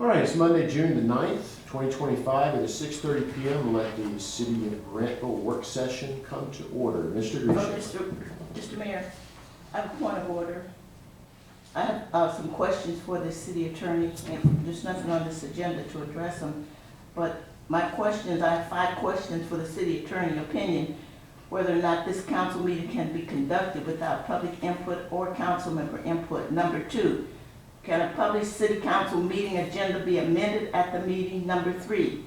All right, it's Monday, June the 9th, 2025. It is 6:30 p.m. Let the City of Grantville work session come to order. Mr. Grushin. Mr. Mayor, I have a point of order. I have some questions for the city attorney, and there's nothing on this agenda to address them. But my questions, I have 5 questions for the city attorney opinion, whether or not this council meeting can be conducted without public input or council member input. Number 2, can a public city council meeting agenda be amended at the meeting? Number 3,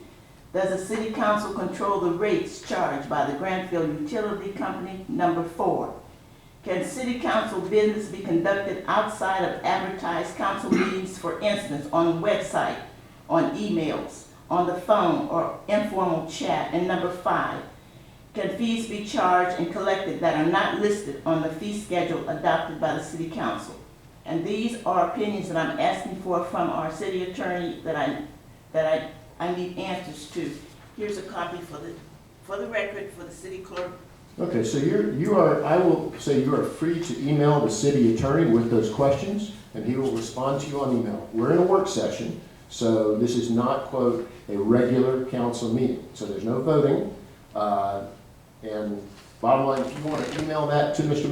does the city council control the rates charged by the Grantville Utility Company? Number 4, can city council business be conducted outside of advertised council meetings, for instance, on the website, on emails, on the phone, or informal chat? And number 5, can fees be charged and collected that are not listed on the fee schedule adopted by the city council? And these are opinions that I'm asking for from our city attorney that I need answers to. Here's a copy for the record for the city clerk. Okay, so I will say you are free to email the city attorney with those questions, and he will respond to you on email. We're in a work session, so this is not, quote, a regular council meeting. So there's no voting. And bottom line, if you want to email that to Mr.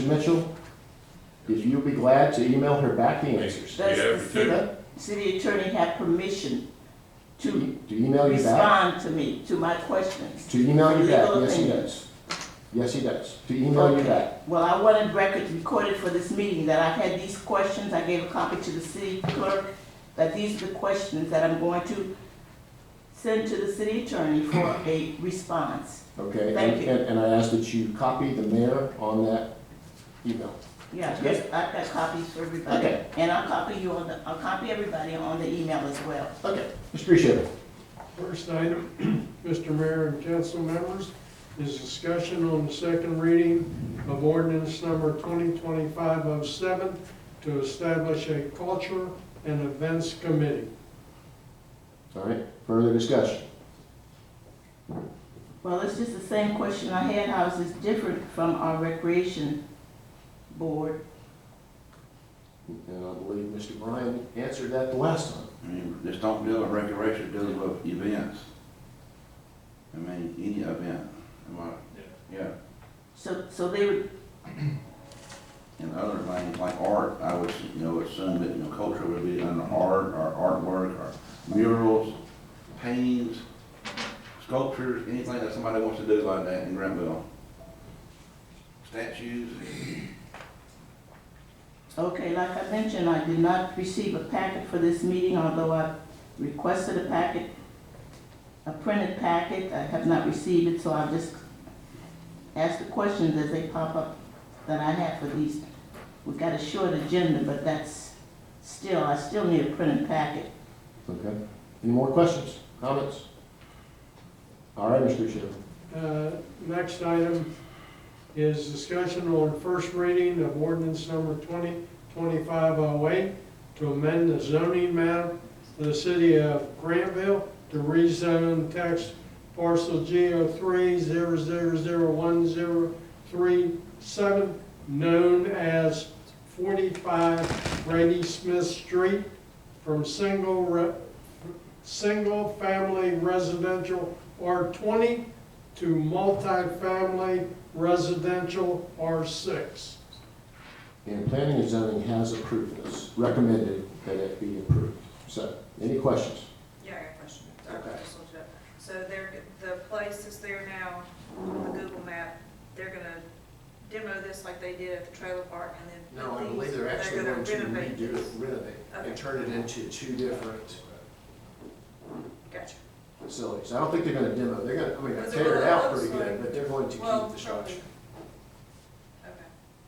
Mitchell, if you'll be glad to email her back the answers. Does the city attorney have permission to email you back? Respond to me, to my questions? To email you back, Legal yes he opinion. does. Yes he does. To email you back. Well, I wanted records recorded for this meeting that I've had these questions. I gave a copy to the city clerk, that these are the questions that I'm going to send to the city attorney for a response. Okay, Thank you. and I ask that you copy the mayor on that email. Yeah, yes, I've got copies for everybody. Okay. And I'll copy everybody on the email as well. Okay, appreciate it. First item, Mr. Mayor and council members, is discussion on the second reading of ordinance number 2025-07 to establish a culture and events committee. All right, further discussion. Well, it's just the same question I had. How is this different from our recreation board? And I believe Mr. Bryan answered that the last time. I mean, just don't deal with recreation, deal with events. I mean, any event. Am I- Yeah. So they would, And other things like art, I would, assume that, culture would be under art or artwork or murals, paintings, sculptures, anything that somebody wants to do like that in Grantville. Statues. okay, like I mentioned, I did not receive a packet for this meeting, although I requested a packet, a printed packet. I have not received it, so I'll just ask the questions as they pop up that I have for these. We've got a short agenda, but I still need a printed packet. Okay. Any more questions, comments? All right, Mr. Chair. Next item is discussion on first reading of ordinance number 2025-08 to amend the zoning map of the city of Grantville to rezone text parcel G03001037, known as 45 Grady Smith Street, from single family residential R20 to multifamily residential R6. And planning and zoning has approved this, recommended that it be approved. So, any questions? Yeah, I got a question. Okay. So the place is there now on the Google map, they're gonna demo this like they did at the trailer park and then. No, put I believe these- they're actually gonna going to renovate redo this. it, renovate, Okay. and turn it into 2 different Gotcha. facilities. I don't think they're going to demo, they're going to, Because tear it out looks pretty good, like- but they're going to keep Well, the structure. Okay.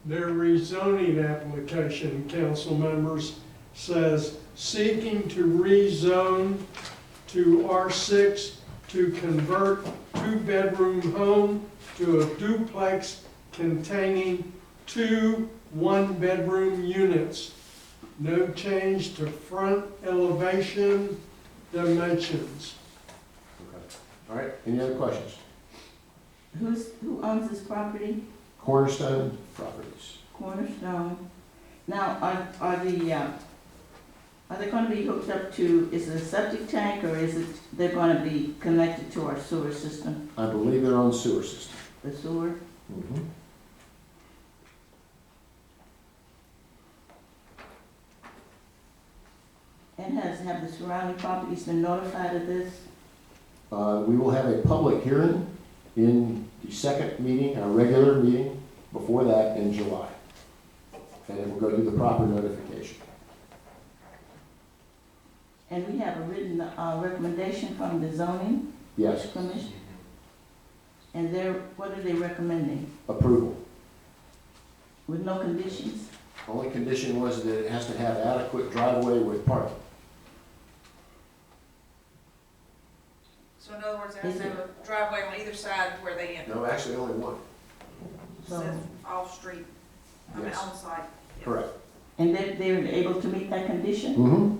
Their rezoning application, council members, says seeking to rezone to R6 to convert 2-bedroom home to a duplex containing 2 one-bedroom units. No change to front elevation dimensions. Okay. All right, any other questions? Who owns this property? Cornerstone Properties. Cornerstone. Now, are Are they gonna be hooked up to, is it a septic tank or is it, they're gonna be connected to our sewer system, I believe their own sewer system. the sewer? Mhm. And have the surrounding properties been notified of this? We will have a public hearing in the second meeting, our regular meeting, before that in July. And it will go through the proper notification. And we have a written, recommendation from the zoning Yes, commission? And what are they recommending? approval. With no conditions? Only condition was that it has to have adequate driveway with parking. So in other words, they have to have a driveway on either side where they enter. No, actually only one. So, Says off street, I mean, Yes. on site. Yeah. Correct. and they're able to meet that condition? Mm-hmm.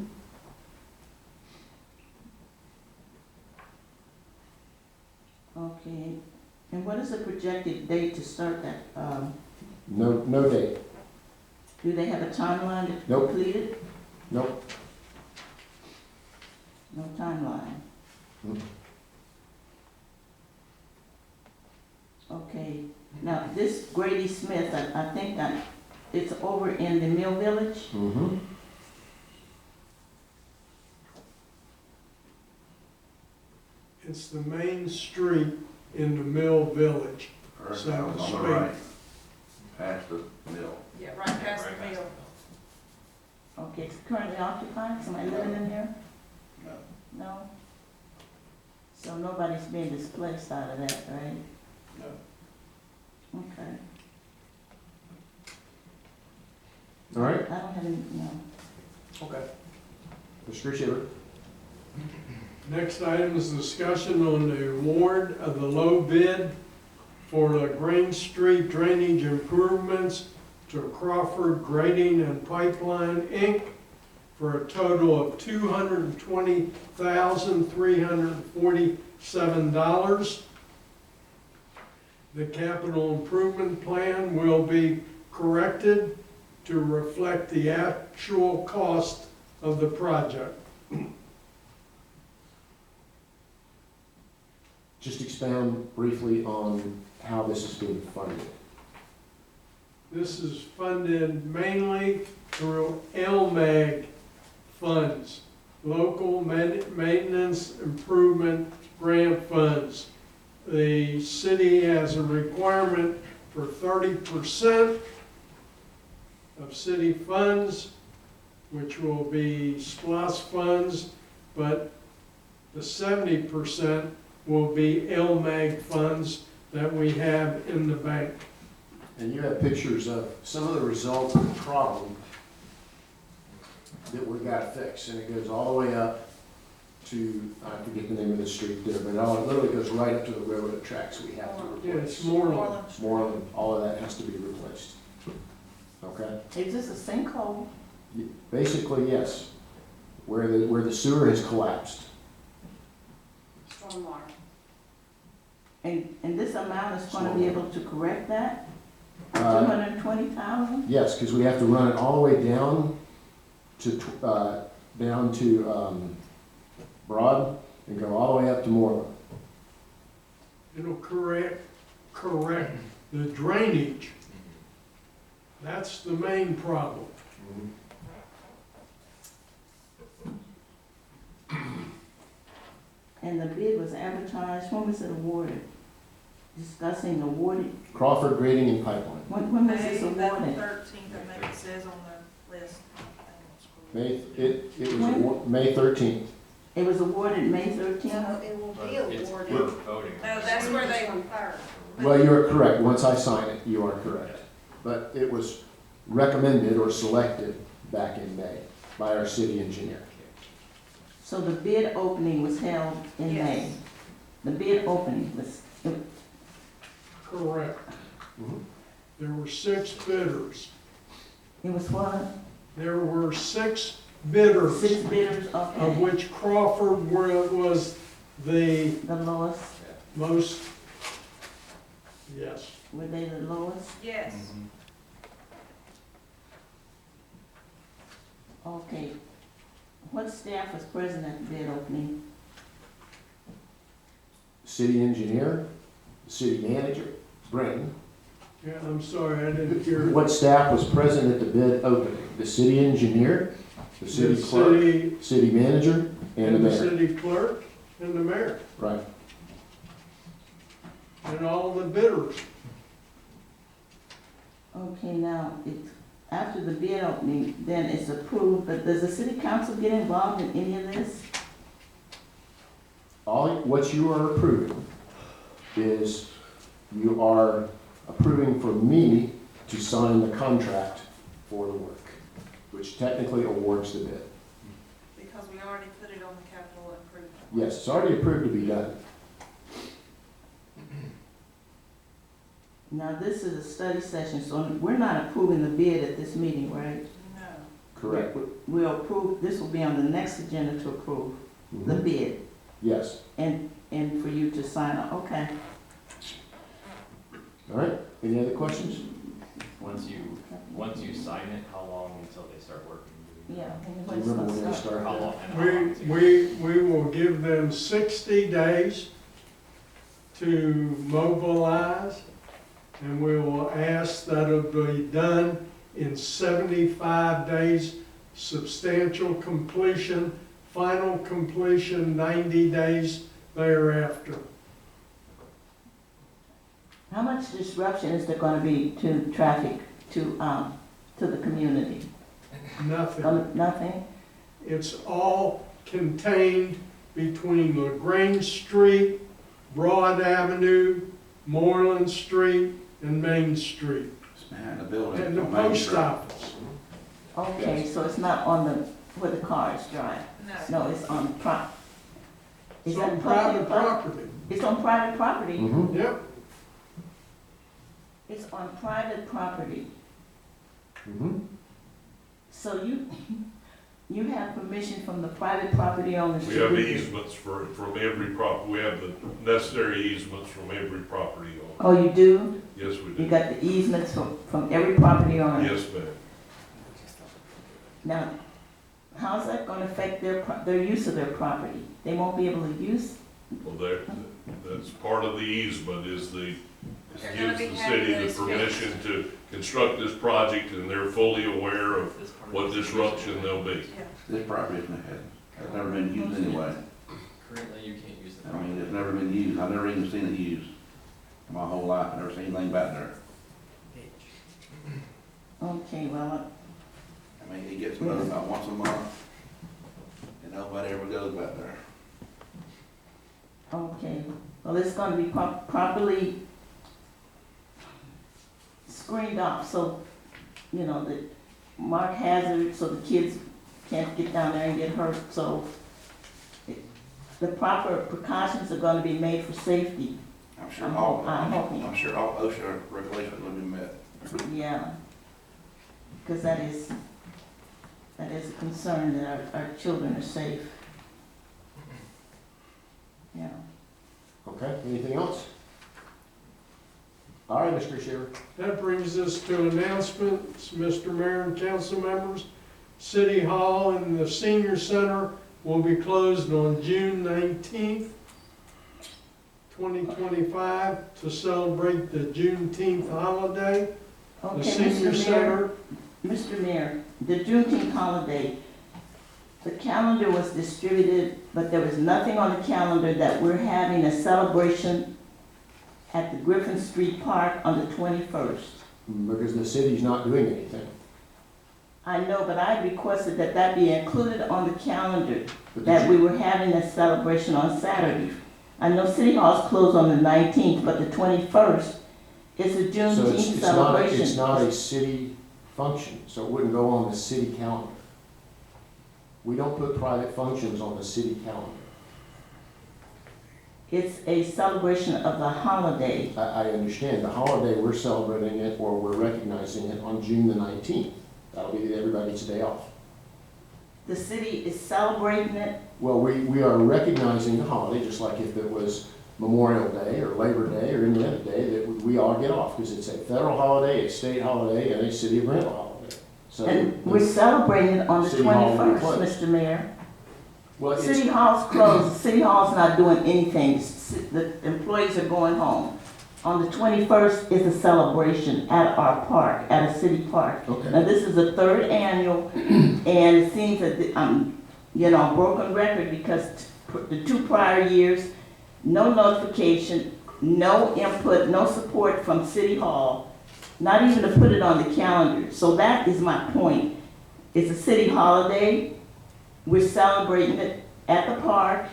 Okay, and what is the projected date to start that? No date. Do they have a timeline to Nope. complete it? Nope. No timeline. Mm. Okay, now this Grady Smith, I think that it's over in the Mill Village? Mm-hmm. It's the main street in the Mill Village. First So house on speak. the right, past the mill. Yeah, right past the mill. Okay, it's currently occupied, somebody living in there? No. No? So nobody's being displaced out of that, right? No. Okay. All right. I don't have any, no. Okay. Mr. Shiver. Next item is discussion on the award of the low bid for the Green Street drainage improvements to Crawford Grading and Pipeline, Inc. for a total of $220,347. The capital improvement plan will be corrected to reflect the actual cost of the project. Just expound briefly on how this is being funded. This is funded mainly through LMAG funds, local maintenance improvement grant funds. The city has a requirement for 30% of city funds, which will be SPOS funds, but the 70% will be LMAG funds that we have in the bank. And you have pictures of some of the results of the problem that we got fixed, and it goes all the way up to, I forget the name of the street there, but it literally goes right up to the railroad tracks we have to Yeah, it's replace. Moreland. Moreland, all of that has to be replaced. Okay? Is this a sinkhole? Basically, yes. Where the sewer has collapsed. Stormwater. And this amount is gonna be able to correct that? Uh, 220,000? Yes, because we have to run it all the way down to, Broad and go all the way up to Moreland. It'll correct the drainage. That's the main problem. And the bid was advertised, when was it awarded? Discussing awarded, Crawford Grading and Pipeline. when was this May awarded? 13th, I think it says on the list. It was May 13th. It was awarded May No, 13th? it will But be it's, awarded. we're voting. No, that's where they, On third. Well, you are correct. Once I sign it, you are correct. But it was recommended or selected back in May by our city engineer. So the bid opening was held in Yes. May? The bid opening was, Correct. Mhm. There were 6 bidders. it was what? There were 6 bidders, 6 bidders, of okay. which Crawford was the The lowest, most, yes. were they the lowest? yes. Mhm. Okay. What staff was present at the bid opening? City engineer, city manager, Brenton. Yeah, I'm sorry, I didn't hear. What staff was present at the bid opening? The city engineer, the city The clerk, city city manager, and the and the mayor. city clerk and the mayor Right. and all the bidders. Okay, now, after the bid opening, then it's approved, but does the city council get involved in any of this? What you are approving is you are approving for me to sign the contract for the work, which technically awards the bid. Because we already put it on the capital improvement. Yes, it's already approved to be done. Now, this is a study session, so we're not approving the bid at this meeting, right? No. Correct. We'll approve, this will be on the next agenda to approve the Mhm. bid Yes. and for you to sign up, okay? All right. Any other questions? Once you sign it, how long until they start working? Yeah. Do you remember when they Or started? how long? And how long is it? We will give them 60 days to mobilize, and we will ask that it be done in 75 days, substantial completion, final completion 90 days thereafter. How much disruption is there gonna be to traffic, to the community? Nothing. Nothing? It's all contained between LaGrange Street, Broad Avenue, Moreland Street, and Main Street, It's behind the building. and the on Main post Street. office. Okay, so it's not on where the cars drive? No. No, it's on is It's that on public private property. It's on private property? Mm-hmm. Yep, It's on private property. Mm-hmm. So you have permission from the private property owners We to have do this? easements from every we have the necessary easements from every property owner. Oh, you do? Yes, we You do. got the easements from every property owner? Yes, ma'am. Now, how's that gonna affect their use of their property? They won't be able to use? Well, that's part of the easement is They're gonna gives be the having city the those permission to construct this project and they're fully aware of This part of what the disruption there'll be. Yeah. This property has never been used anyway. Currently, you can't use the I mean, property. it's never been used. I've never even seen it used. My whole life, I've never seen anything back there. Okay, well, I mean, it gets mowed about once a month, and nobody ever goes back there. okay. Well, it's gonna be properly screened off, so, you know, the mark hazard, so the kids can't get down there and get hurt, so the proper precautions are gonna be made for safety, I'm sure I'm all, hoping. I'm sure all OSHA regulations will be met. yeah. Because that is a concern that our children are safe. Yeah. Okay, anything else? All right, Mr. Shaver. that brings us to announcements, Mr. Mayor and council members. City Hall and the Senior Center will be closed on June 19th, 2025, to celebrate the Juneteenth holiday. The Okay, Senior Mr. Mayor. Center, Mr. Mayor, the Juneteenth holiday, the calendar was distributed, but there was nothing on the calendar that we're having a celebration at the Griffin Street Park on the 21st. Because the city's not doing anything. I know, but I requested that that be included on the calendar, But that did we you- were having a celebration on Saturday. I know City Hall's closed on the 19th, but the 21st is a So it's Juneteenth not, celebration. it's not a city function, so it wouldn't go on the city calendar. We don't put private functions on the city calendar. It's a celebration of the holiday. I understand, the holiday, we're celebrating it, or we're recognizing it on June the 19th. That'll be everybody's day off. The city is celebrating it. Well, we are recognizing the holiday, just like if it was Memorial Day or Labor Day or any other day, that we all get off, because it's a federal holiday, a state holiday, and a city of Grantville holiday. So, And we're celebrating it on the City Hall will be 21st, closed. Mr. Mayor. well, it's, City Hall's closed, City Hall's not doing anything, the employees are going home. On the 21st is a celebration at our park, at a city park. Now, okay, this is the third annual, and it seems that, broken record because the 2 prior years, no notification, no input, no support from City Hall, not even to put it on the calendar. So that is my point. It's a city holiday. We're celebrating it at the park.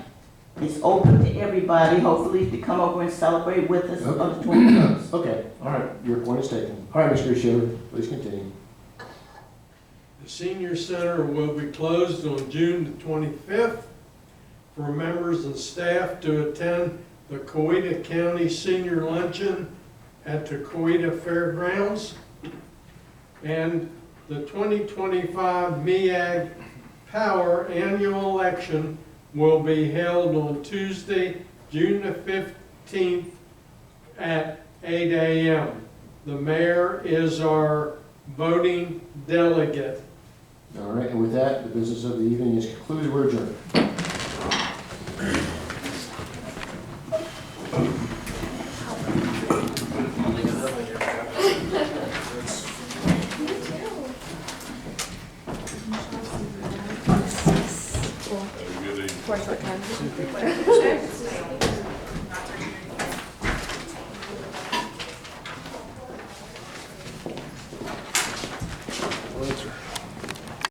It's open to everybody, hopefully to come over and celebrate with us on the 21st. okay, all right, your point is taken. All right, Mr. Shiver, please continue. The senior center will be closed on June the 25th for members and staff to attend the Coweta County Senior Luncheon at the Coweta Fairgrounds. And the 2025 MEAG Power Annual Election will be held on Tuesday, June the 15th at 8 a.m. The mayor is our voting delegate. All right, and with that, the business of the evening is concluded. We're adjourned. Are we getting? For a short time.